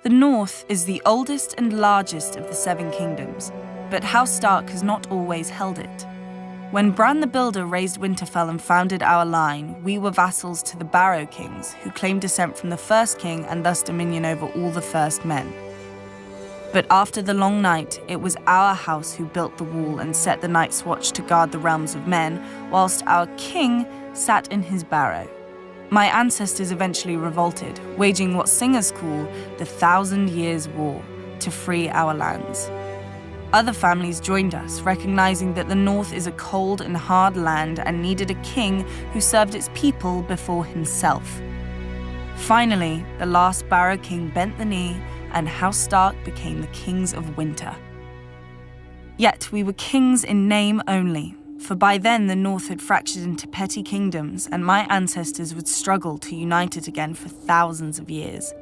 The North is the oldest and largest of the Seven Kingdoms, but House Stark has not always held it. When Bran the Builder raised Winterfell and founded our line, we were vassals to the Barrow Kings, who claimed descent from the First King and thus dominion over all the First Men. But after the Long Night, it was our house who built the wall and set the Night's Watch to guard the realms of men, whilst our king sat in his barrow. My ancestors eventually revolted, waging what singers call the 1,000 Years' War, to free our lands. Other families joined us, recognizing that the North is a cold and hard land and needed a king who served its people before himself. Finally, the last Barrow King bent the knee, and House Stark became the kings of winter. Yet we were kings in name only, for by then the North had fractured into petty kingdoms, and my ancestors would struggle to unite it again for thousands of years.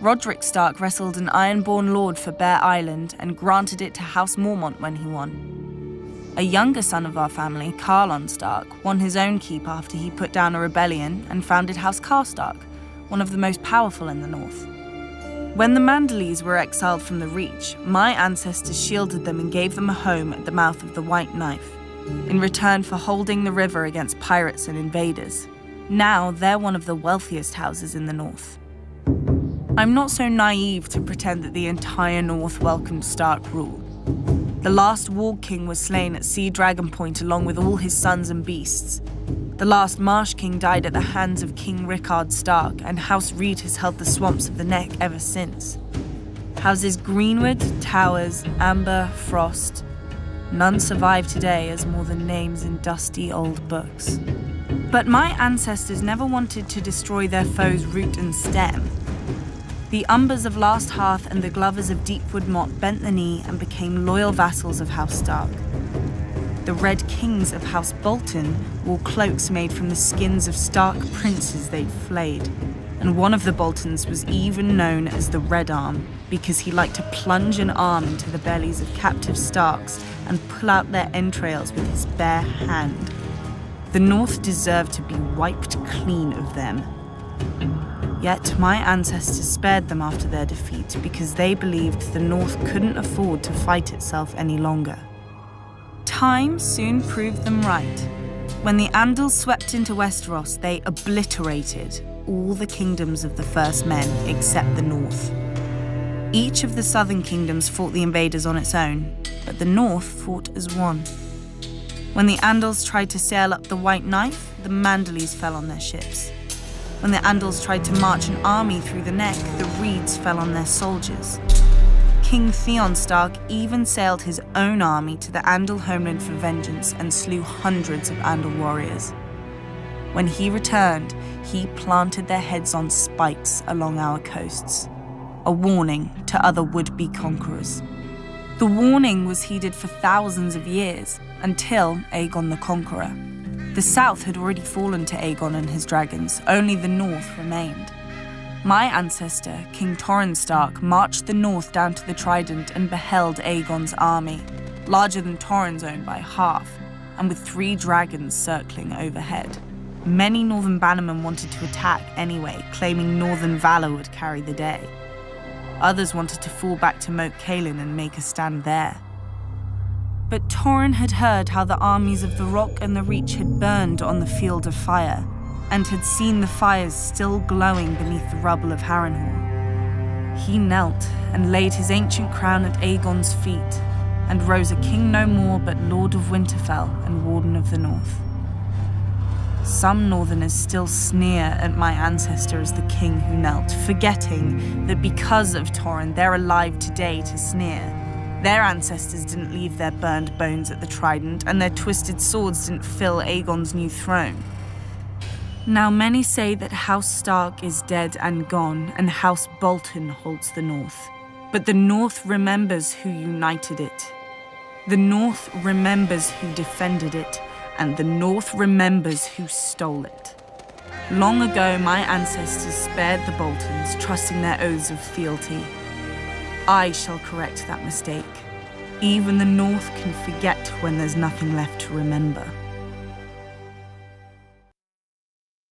Roderick Stark wrestled an Ironborn lord for Bear Island and granted it to House Mormont when he won. A younger son of our family, Carlon Stark, won his own keep after he put down a rebellion and founded House Karstark, one of the most powerful in the North. When the Mandalese were exiled from the Reach, my ancestors shielded them and gave them a home at the mouth of the White Knife, in return for holding the river against pirates and invaders. Now they're one of the wealthiest houses in the North. I'm not so naive to pretend that the entire North welcomed Stark rule. The last Warg King was slain at Sea Dragon Point along with all his sons and beasts. The last Marsh King died at the hands of King Rickard Stark, and House Reed has held the swamps of the Neck ever since. Houses Greenwood, Towers, Amber, Frost. None survive today as more than names in dusty old books. But my ancestors never wanted to destroy their foes' root and stem. The Umbers of Last Hearth and the Glovers of Deepwood Motte bent the knee and became loyal vassals of House Stark. The Red Kings of House Bolton wore cloaks made from the skins of Stark princes they'd flayed, and one of the Boltons was even known as the Red Arm because he liked to plunge an arm into the bellies of captive Starks and pull out their entrails with his bare hand. The North deserved to be wiped clean of them. Yet my ancestors spared them after their defeat because they believed the North couldn't afford to fight itself any longer. Time soon proved them right. When the Andals swept into Westeros, they obliterated all the kingdoms of the First Men except the North. Each of the southern kingdoms fought the invaders on its own, but the North fought as one. When the Andals tried to sail up the White Knife, the Mandalese fell on their ships. When the Andals tried to march an army through the Neck, the Reeds fell on their soldiers. King Theon Stark even sailed his own army to the Andal homeland for vengeance and slew hundreds of Andal warriors. When he returned, he planted their heads on spikes along our coasts, a warning to other would-be conquerors. The warning was heeded for thousands of years, until Aegon the Conqueror. The South had already fallen to Aegon and his dragons, only the North remained. My ancestor, King Torrhen Stark, marched the North down to the Trident and beheld Aegon's army, larger than Torrhen's own by half, and with 3 dragons circling overhead. Many Northern bannermen wanted to attack anyway, claiming Northern valor would carry the day. Others wanted to fall back to Moat Cailin and make a stand there. But Torrhen had heard how the armies of the Rock and the Reach had burned on the field of fire, and had seen the fires still glowing beneath the rubble of Harrenhal. He knelt and laid his ancient crown at Aegon's feet, and rose a king no more but Lord of Winterfell and Warden of the North. Some Northerners still sneer at my ancestor as the king who knelt, forgetting that because of Torrhen they're alive today to sneer. Their ancestors didn't leave their burned bones at the Trident, and their twisted swords didn't fill Aegon's new throne. Now many say that House Stark is dead and gone, and House Bolton holds the North. But the North remembers who united it. The North remembers who defended it, and the North remembers who stole it. Long ago, my ancestors spared the Boltons, trusting their oaths of fealty. I shall correct that mistake. Even the North can forget when there's nothing left to remember.